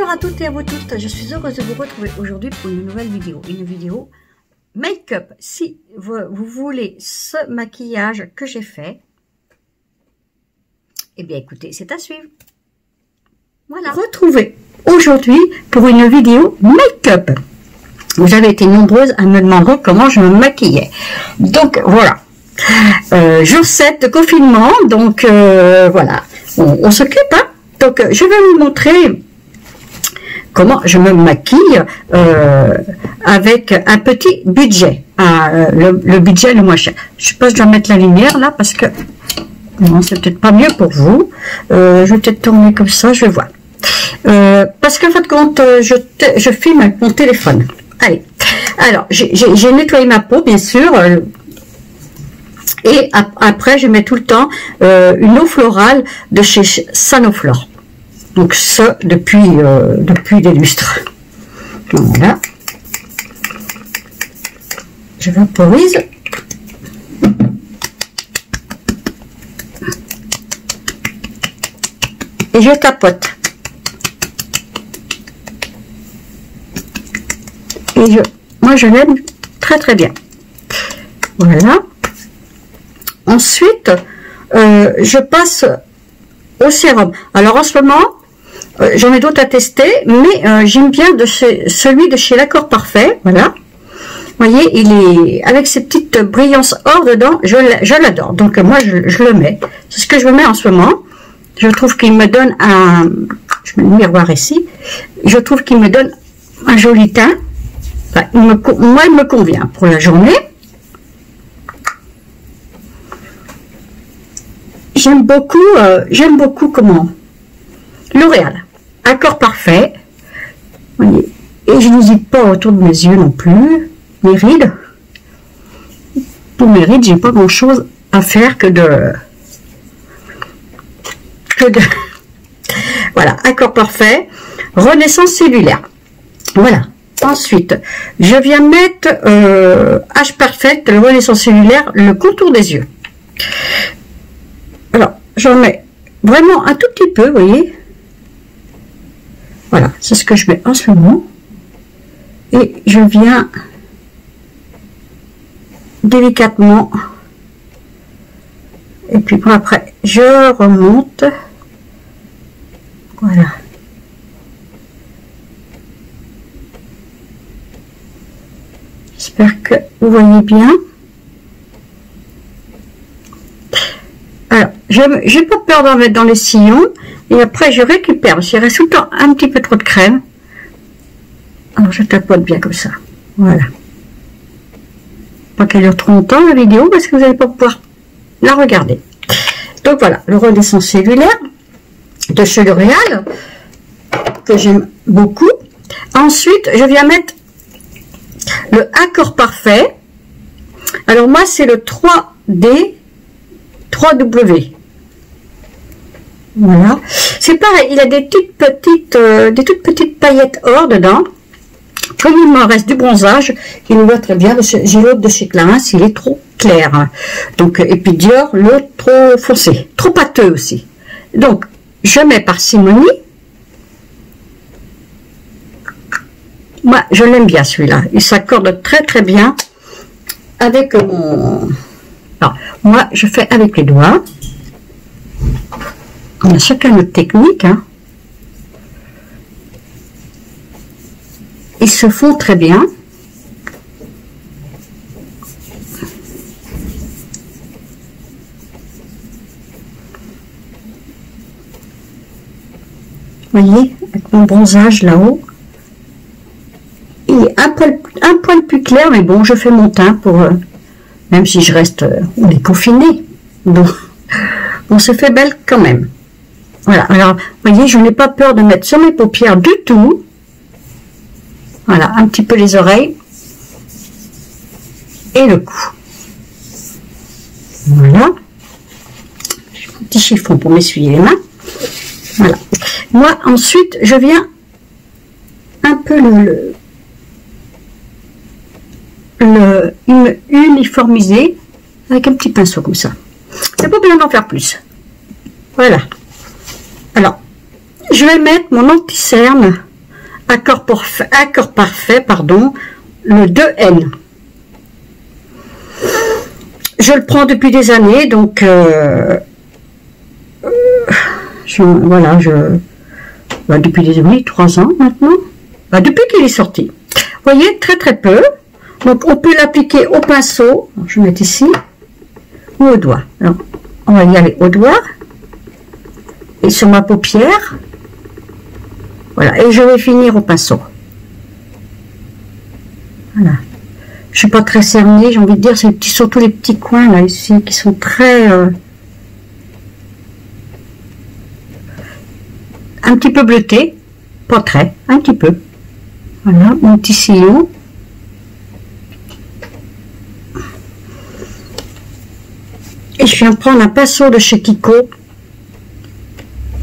Bonjour à toutes et à vous toutes, je suis heureuse de vous retrouver aujourd'hui pour une nouvelle vidéo. Une vidéo make-up. Si vous voulez ce maquillage que j'ai fait, eh bien écoutez, c'est à suivre. Voilà. Retrouvez aujourd'hui pour une vidéo make-up. Vous avez été nombreuses à me demander comment je me maquillais. Donc voilà. Jour 7 de confinement, donc voilà. On s'occupe, hein. Donc je vais vous montrer comment je me maquille avec un petit budget, le budget le moins cher. Je sais pas si je dois mettre la lumière là parce que non, c'est peut-être pas mieux pour vous. Je vais peut-être tourner comme ça, je vais voir. Parce qu'en fin de compte, je filme avec mon téléphone. Allez, alors j'ai nettoyé ma peau bien sûr. Et après, je mets tout le temps une eau florale de chez Sanoflore. Donc ça, depuis des lustres. Voilà. Je vaporise. Et je tapote. Et moi, je l'aime très très bien. Voilà. Ensuite, je passe au sérum. Alors en ce moment, j'en ai d'autres à tester, mais j'aime bien celui de chez L'Accord Parfait. Voilà. Vous voyez, il est avec ses petites brillances or dedans. Je l'adore. Donc moi, je le mets. C'est ce que je me mets en ce moment. Je trouve qu'il me donne un... Je mets le miroir ici. Je trouve qu'il me donne un joli teint. Enfin, moi, il me convient pour la journée. J'aime beaucoup comment L'Oréal, Accord Parfait. Voyez. Et je n'hésite pas autour de mes yeux non plus. Mes rides. Pour mes rides, j'ai pas grand chose à faire que de voilà, Accord Parfait, Renaissance cellulaire. Voilà. Ensuite, je viens mettre H Perfect, le Renaissance cellulaire, le contour des yeux. Alors, j'en mets vraiment un tout petit peu, vous voyez. Voilà, c'est ce que je mets en ce moment. Et je viens délicatement. Et puis bon, après, je remonte. Voilà. J'espère que vous voyez bien. Alors, je n'ai pas peur d'en mettre dans les sillons. Et après, je récupère. Parce qu'il reste tout le temps un petit peu trop de crème. Alors, je tapote bien comme ça. Voilà. Pas qu'elle dure trop longtemps, la vidéo, parce que vous n'allez pas pouvoir la regarder. Donc, voilà. Le Renaissance cellulaire de chez L'Oréal, que j'aime beaucoup. Ensuite, je viens mettre le Accord Parfait. Alors, moi, c'est le 3D. 3W. Voilà. C'est pareil, il a des toutes petites paillettes or dedans. Comme il me reste du bronzage, il me va très bien. J'ai l'autre de chez Clarins, il est trop clair. Donc, et puis Dior, l'autre trop foncé. Trop pâteux aussi. Donc, je mets parcimonie. Moi, je l'aime bien celui-là. Il s'accorde très très bien avec mon... Alors, moi, je fais avec les doigts. On a chacun notre technique. Hein. Ils se font très bien. Vous voyez, avec mon bronzage là-haut. Il est un poil plus clair, mais bon, je fais mon teint pour... même si je reste, on est confiné, donc on se fait belle quand même. Voilà, alors, vous voyez, je n'ai pas peur de mettre sur mes paupières du tout. Voilà, un petit peu les oreilles. Et le cou. Voilà. J'ai un petit chiffon pour m'essuyer les mains. Voilà. Moi, ensuite, je viens un peu uniformiser avec un petit pinceau comme ça. C'est pas besoin d'en faire plus. Voilà. Alors, je vais mettre mon anti-cerne Accord parfait, pardon, le 2N. Je le prends depuis des années, donc voilà, depuis des années, 3 ans maintenant, depuis qu'il est sorti. Vous voyez, très très peu. Donc on peut l'appliquer au pinceau, je vais mettre ici, ou au doigt. Alors, on va y aller au doigt, et sur ma paupière, voilà, et je vais finir au pinceau. Voilà. Je suis pas très cernée, j'ai envie de dire, c'est surtout les petits coins là ici qui sont très un petit peu bleutés, pas très, un petit peu. Voilà, mon petit sillon. Et je viens prendre un pinceau de chez Kiko,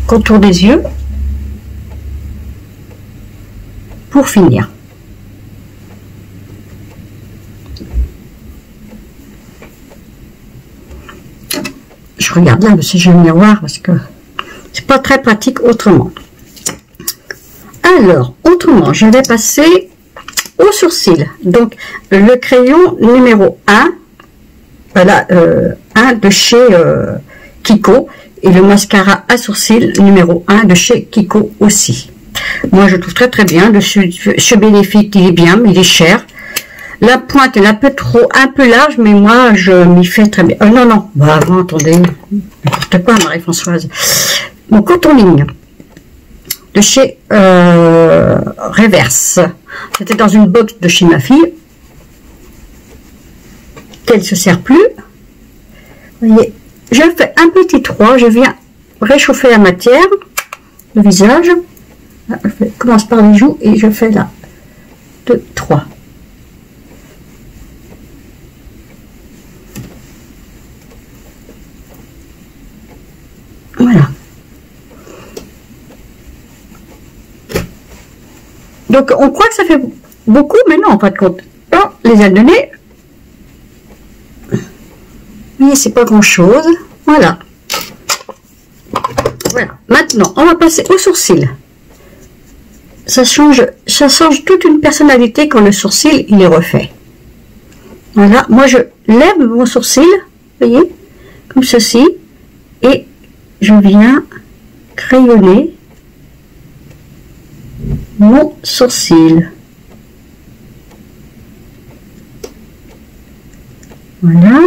contour des yeux, pour finir. Je regarde là, si j'ai le miroir, parce que c'est pas très pratique autrement. Alors, autrement, je vais passer au sourcil. Donc, le crayon numéro 1, voilà, 1 de chez Kiko, et le mascara à sourcils numéro 1 de chez Kiko aussi. Moi, je trouve très très bien. Ce Benefit, il est bien, mais il est cher. La pointe est un peu large, mais moi, je m'y fais très bien. Non, bah, avant, attendez, n'importe quoi, Marie-Françoise. Mon coton-ligne de chez Reverse. C'était dans une box de chez ma fille, qu'elle se sert plus. Vous voyez, je fais un petit 3, je viens réchauffer la matière, le visage. Je commence par les joues et je fais là 2, 3. Voilà. Donc on croit que ça fait beaucoup, mais non, en fin de compte. Alors, les ailes de nez, mais c'est pas grand chose. Voilà. Voilà. Maintenant, on va passer au sourcil. Ça change toute une personnalité quand le sourcil il est refait. Voilà. Moi, je lève mon sourcil, vous voyez, comme ceci, et je viens crayonner mon sourcil. Voilà.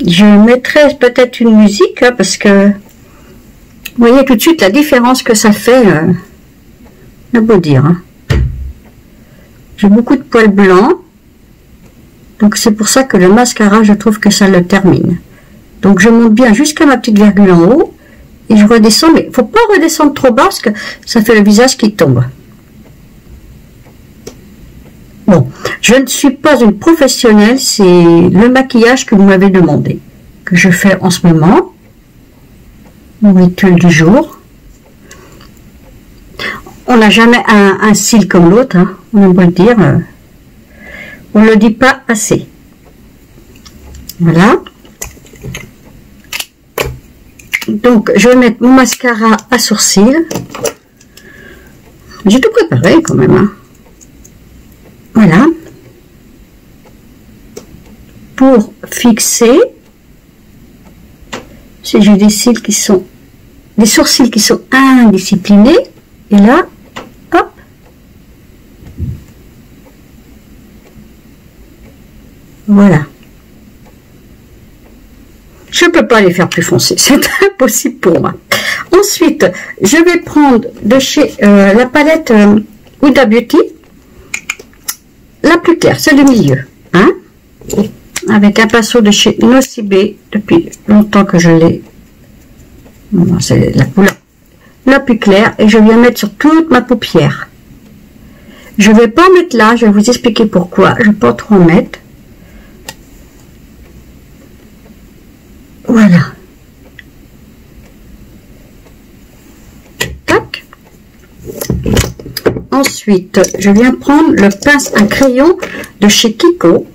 Je mettrai peut-être une musique, hein, parce que vous voyez tout de suite la différence que ça fait. À beau dire. Hein. J'ai beaucoup de poils blancs. Donc c'est pour ça que le mascara, je trouve que ça le termine. Donc je monte bien jusqu'à ma petite virgule en haut. Et je redescends, mais il ne faut pas redescendre trop bas parce que ça fait le visage qui tombe. Bon, je ne suis pas une professionnelle, c'est le maquillage que vous m'avez demandé, que je fais en ce moment. Mon rituel du jour. On n'a jamais un cil comme l'autre, hein, on aime pas le dire. On ne le dit pas assez. Voilà. Donc, je vais mettre mon mascara à sourcils. J'ai tout préparé quand même. Hein. Voilà. Pour fixer, si j'ai des cils qui sont, des sourcils qui sont indisciplinés, et là, hop. Voilà. Je ne peux pas les faire plus foncés, c'est impossible pour moi. Ensuite, je vais prendre de chez la palette Huda Beauty, la plus claire, celle du milieu, hein, avec un pinceau de chez Nocibé, depuis longtemps que je l'ai. C'est la couleur la plus claire, et je viens mettre sur toute ma paupière. Je ne vais pas en mettre là, je vais vous expliquer pourquoi, je ne vais pas trop en mettre. Voilà. Tac. Ensuite, je viens prendre un crayon de chez Kiko.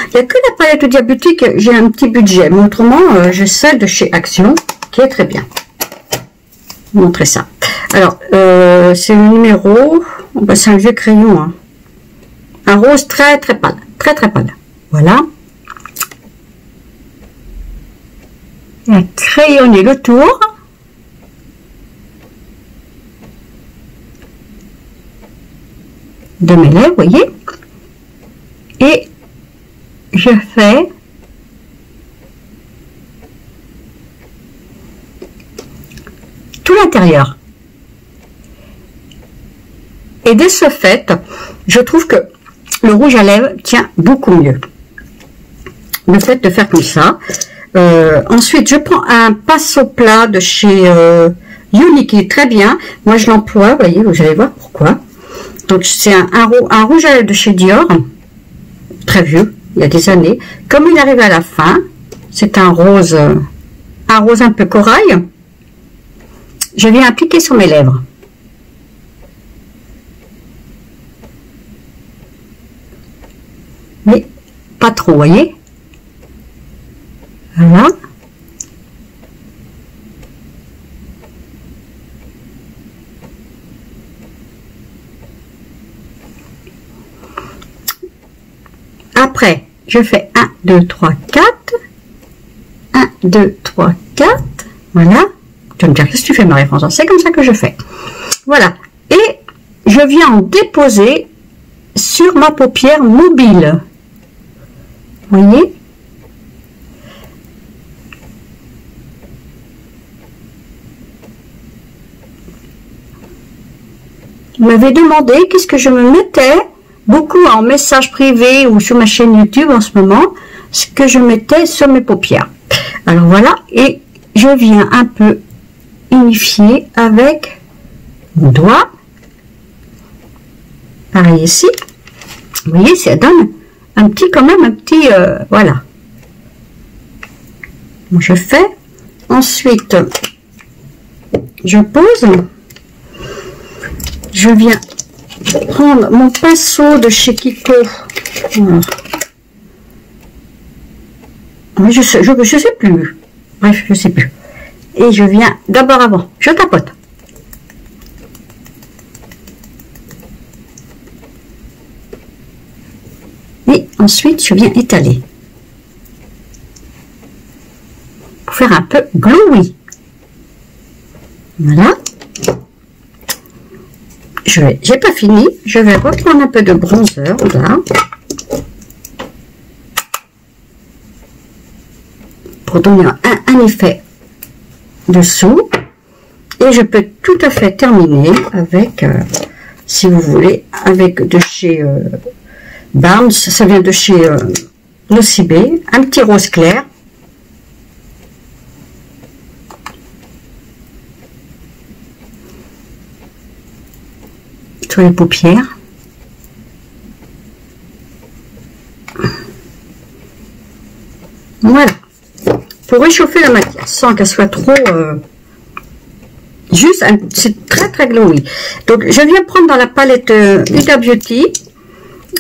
Il n'y a que la palette diabétique, j'ai un petit budget. Mais autrement, j'ai celle de chez Action, qui est très bien. Je vais vous montrer ça. Alors, c'est le numéro... Ben, c'est un vieux crayon. Hein. Un rose très très pâle. Très très pâle. Voilà. Et à crayonner le tour. De mes lèvres, vous voyez. Et je fais tout l'intérieur. Et de ce fait, je trouve que le rouge à lèvres tient beaucoup mieux. Le fait de faire comme ça. Ensuite, je prends un pinceau plat de chez Uni qui est très bien. Moi, je l'emploie, vous voyez, vous allez voir pourquoi. Donc, c'est un rouge à lèvres de chez Dior. Très vieux, il y a des années. Comme il arrive à la fin, c'est un rose un peu corail. Je viens appliquer sur mes lèvres. Mais pas trop, voyez. Voilà. Après, je fais 1, 2, 3, 4. 1, 2, 3, 4. Voilà. Tu vas me dire, qu'est-ce que tu fais, Marie-Françoise? C'est comme ça que je fais. Voilà. Et je viens en déposer sur ma paupière mobile. Vous voyez? Vous m'avez demandé qu'est-ce que je me mettais, beaucoup en message privé ou sur ma chaîne YouTube en ce moment, ce que je mettais sur mes paupières. Alors voilà, et je viens un peu unifier avec mon doigt. Pareil ici. Vous voyez, ça donne un petit, quand même, un petit, voilà. Je fais. Ensuite, je pose. Je viens prendre mon pinceau de chez Kiko. Voilà. Oui, je sais plus. Bref, je sais plus. Et je viens d'abord avant. Je tapote. Et ensuite, je viens étaler. Pour faire un peu glowy. Voilà. J'ai pas fini. Je vais reprendre un peu de bronzer là. Pour donner un effet dessous. Et je peux tout à fait terminer avec, si vous voulez, avec de chez Barnes, ça vient de chez Nocibé, un petit rose clair. Sur les paupières. Voilà. Pour réchauffer la matière, sans qu'elle soit trop... juste, c'est très très glowy. Donc, je viens prendre dans la palette Huda Beauty.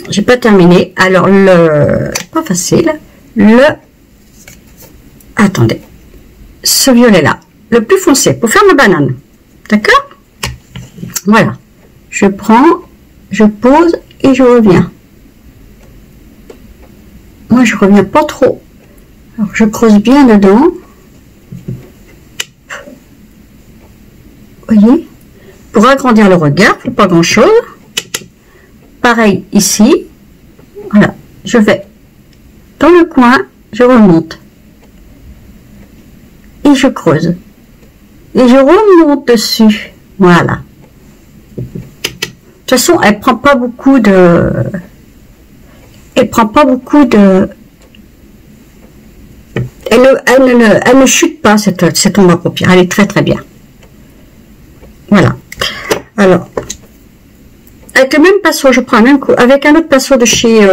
J'ai pas terminé. Alors, pas facile. Attendez. Ce violet-là. Le plus foncé, pour faire ma banane. D'accord? Voilà. Je prends, je pose et je reviens. Moi, je reviens pas trop. Alors, je creuse bien dedans. Vous voyez? Pour agrandir le regard, il ne faut pas grand-chose. Pareil ici. Voilà. Je vais dans le coin, je remonte. Et je creuse. Et je remonte dessus. Voilà. De toute façon, elle prend pas beaucoup de... Elle prend pas beaucoup de... Elle ne chute pas, cette ombre à paupières. Elle est très très bien. Voilà. Alors, avec le même pinceau, je prends un coup. Avec un autre pinceau de chez...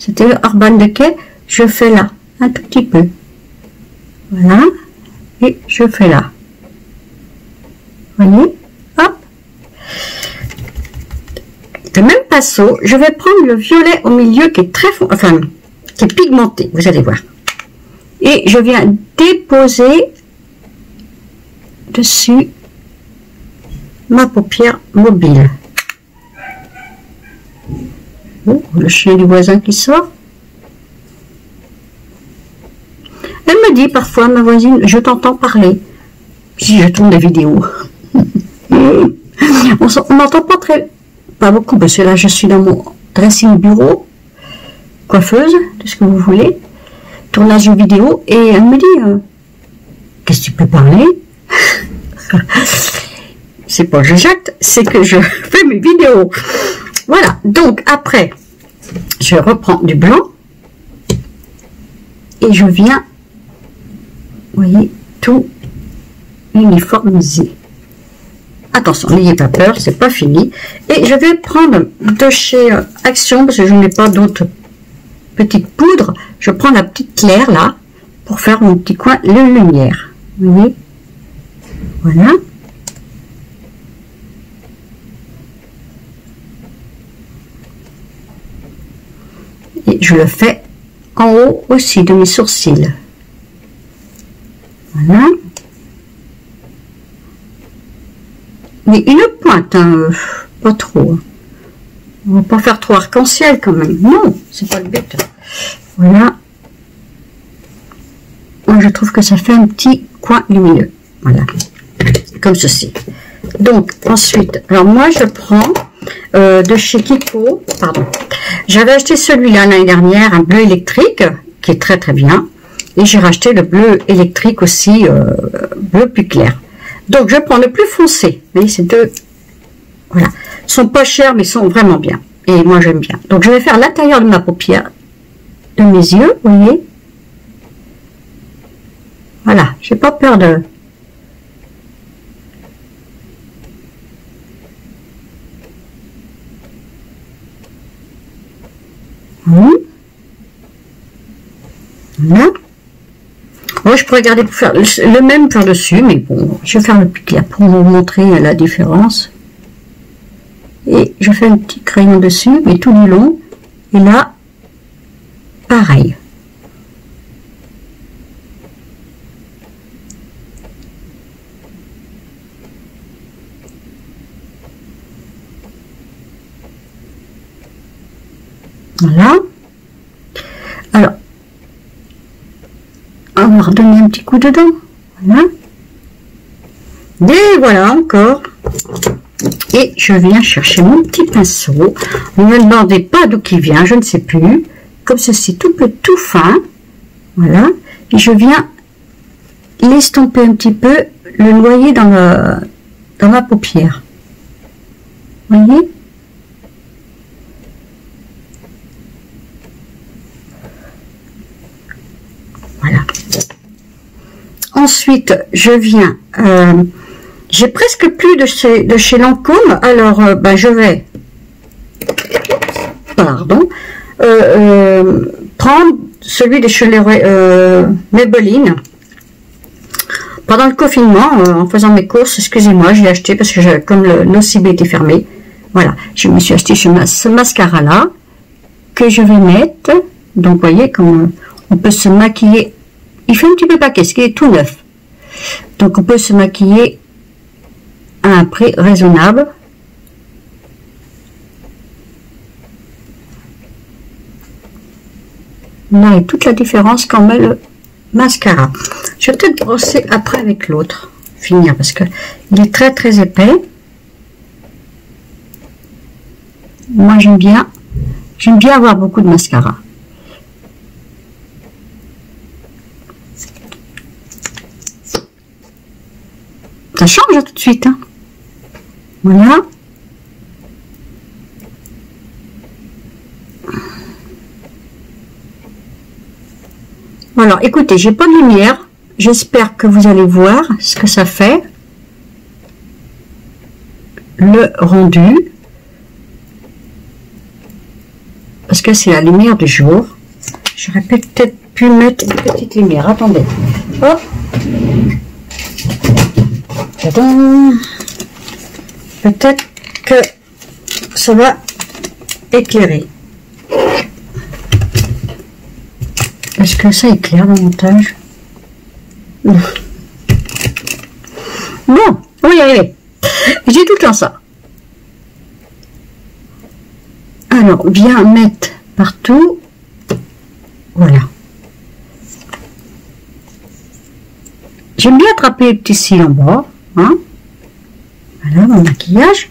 c'était Urban Decay. Je fais là, un tout petit peu. Voilà. Et je fais là. Vous voyez? Hop. Le même pinceau, je vais prendre le violet au milieu qui est très fond, enfin, qui est pigmenté, vous allez voir. Et je viens déposer dessus ma paupière mobile. Oh, le chien du voisin qui sort. Elle me dit parfois, ma voisine, je t'entends parler. Si je tourne des vidéos. On n'entend pas beaucoup, parce que là je suis dans mon dressing bureau, coiffeuse, tout ce que vous voulez, tournage de vidéo, et elle me dit, qu'est-ce que tu peux parler? C'est pas je jette, c'est que je fais mes vidéos. Voilà, donc après, je reprends du blanc, et je viens, vous voyez, tout uniformiser. Attention, n'ayez pas peur, c'est pas fini. Et je vais prendre de chez Action, parce que je n'ai pas d'autres petites poudres. Je prends la petite claire là, pour faire mon petit coin de lumière. Vous voyez? Voilà. Et je le fais en haut aussi de mes sourcils. Voilà. Mais une pointe, hein, pas trop. On va pas faire trop arc-en-ciel quand même. Non, c'est pas le but. Voilà. Moi, je trouve que ça fait un petit coin lumineux. Voilà. Comme ceci. Donc, ensuite, alors moi, je prends de chez Kiko, pardon. J'avais acheté celui-là l'année dernière, un bleu électrique, qui est très très bien. Et j'ai racheté le bleu électrique aussi, bleu plus clair. Donc, je prends le plus foncé. Vous voyez, ces deux, voilà. Ils sont pas chers, mais ils sont vraiment bien. Et moi, j'aime bien. Donc, je vais faire l'intérieur de ma paupière, de mes yeux, vous voyez. Voilà, j'ai pas peur de... Voilà. Oh, je pourrais garder pour faire le même par-dessus, mais bon, je vais faire le plus clair pour vous montrer la différence. Et je fais un petit crayon dessus, mais tout du long. Et là, pareil. Voilà. Alors, on va redonner un petit coup dedans. Voilà. Et voilà encore. Et je viens chercher mon petit pinceau. Ne me demandez pas d'où il vient, je ne sais plus. Comme ceci, tout fin. Voilà. Et je viens l'estomper un petit peu, le noyer dans ma paupière. Vous voyez? Voilà. Ensuite, je viens... j'ai presque plus de chez Lancôme, alors je vais... Pardon. Prendre celui de chez Maybelline. Pendant le confinement, en faisant mes courses, excusez-moi, je l'ai acheté parce que comme le NoCB était fermé, voilà, je me suis acheté ce mascara-là que je vais mettre. Donc, vous voyez, comme on peut se maquiller. Il fait un petit peu paquet, ce qui est tout neuf. Donc, on peut se maquiller à un prix raisonnable. Là est toute la différence quand met le mascara. Je vais peut-être brosser après avec l'autre, finir parce que il est très très épais. Moi j'aime bien avoir beaucoup de mascara. Ça change tout de suite, hein. Voilà. Alors, écoutez, j'ai pas de lumière. J'espère que vous allez voir ce que ça fait. Le rendu. Parce que c'est la lumière du jour. J'aurais peut-être pu mettre une petite lumière. Attendez. Hop. Peut-être que ça va éclairé. Est-ce que ça éclaire le montage? Bon, on va y arriver. J'ai tout le temps ça. Alors, bien mettre partout. Voilà. J'aime bien attraper les petits cils en bas. Hein. Voilà mon maquillage.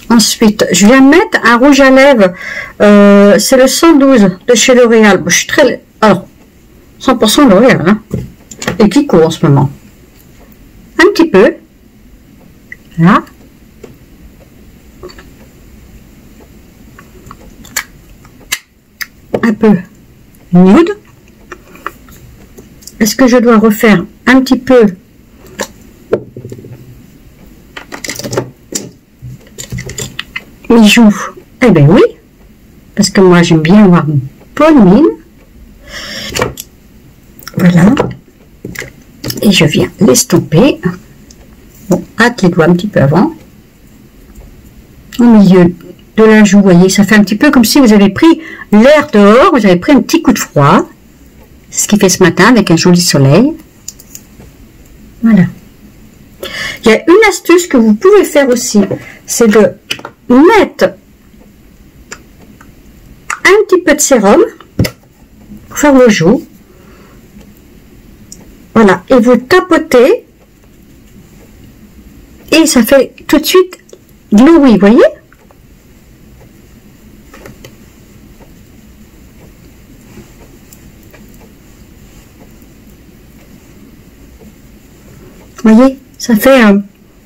Ensuite, je viens mettre un rouge à lèvres. C'est le 112 de chez L'Oréal. Je suis très... Alors, 100% L'Oréal. Hein, et qui court en ce moment. Un petit peu. Là. Un peu nude. Est-ce que je dois refaire un petit peu les joues? Eh bien oui, parce que moi j'aime bien avoir une bonne mine. Voilà. Et je viens l'estomper. Bon, hâte les doigts un petit peu avant. Au milieu de la joue, vous voyez, ça fait un petit peu comme si vous avez pris l'air dehors, vous avez pris un petit coup de froid. C'est ce qu'il fait ce matin avec un joli soleil. Voilà. Il y a une astuce que vous pouvez faire aussi, c'est de mettre un petit peu de sérum pour faire vos joues. Voilà. Et vous tapotez et ça fait tout de suite glowy, vous voyez? Vous voyez, ça fait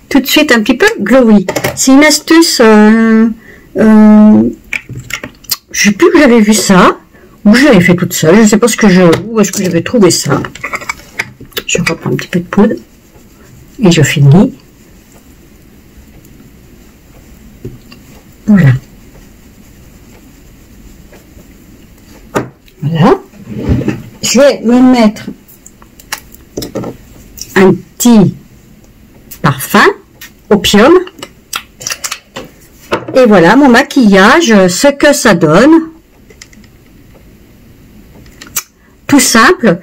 tout de suite un petit peu glowy. C'est une astuce, je sais plus que j'avais vu ça, ou je l'avais fait toute seule, je ne sais pas où est-ce que j'avais trouvé ça. Je reprends un petit peu de poudre et je finis. Voilà. Voilà. Je vais me mettre un petit parfum opium et voilà mon maquillage, ce que ça donne, tout simple,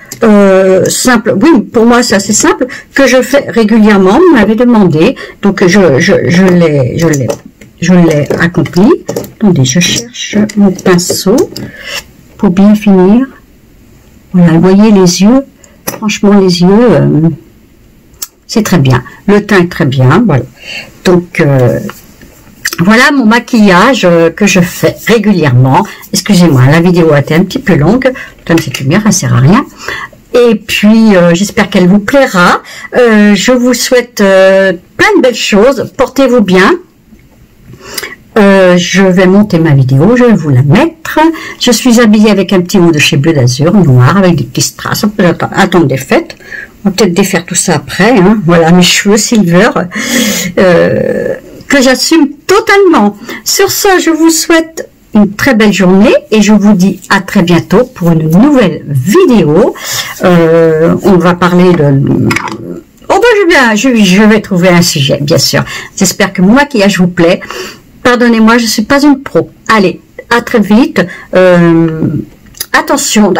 simple, oui, pour moi c'est assez simple, que je fais régulièrement, vous m'avez demandé, donc je l'ai accompli. Attendez, je cherche mon pinceau pour bien finir. Voilà, vous voyez les yeux, franchement les yeux, c'est très bien. Le teint est très bien, voilà. Donc, voilà mon maquillage que je fais régulièrement. Excusez-moi, la vidéo a été un petit peu longue. Comme cette lumière, elle ne sert à rien. Et puis, j'espère qu'elle vous plaira. Je vous souhaite plein de belles choses. Portez-vous bien. Je vais monter ma vidéo, je vais vous la mettre. Je suis habillée avec un petit haut de chez Bleu d'Azur, noir, avec des petits strass. On peut attendre des fêtes. On va peut-être défaire tout ça après. Hein. Voilà, mes cheveux silver, que j'assume totalement. Sur ce, je vous souhaite une très belle journée et je vous dis à très bientôt pour une nouvelle vidéo. On va parler de... Oh ben je vais trouver un sujet, bien sûr. J'espère que mon maquillage vous plaît. Pardonnez-moi, je ne suis pas une pro. Allez, à très vite. Attention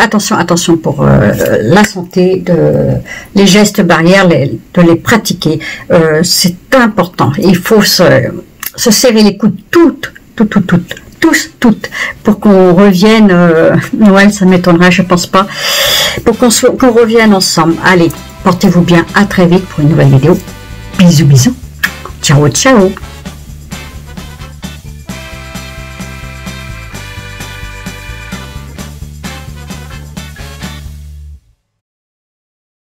pour la santé, les gestes barrières, de les pratiquer. C'est important. Il faut se serrer les coudes toutes, pour qu'on revienne. Noël, ça m'étonnerait, je pense pas. Pour qu'on revienne ensemble. Allez, portez-vous bien. À très vite pour une nouvelle vidéo. Bisous, bisous. Ciao, ciao.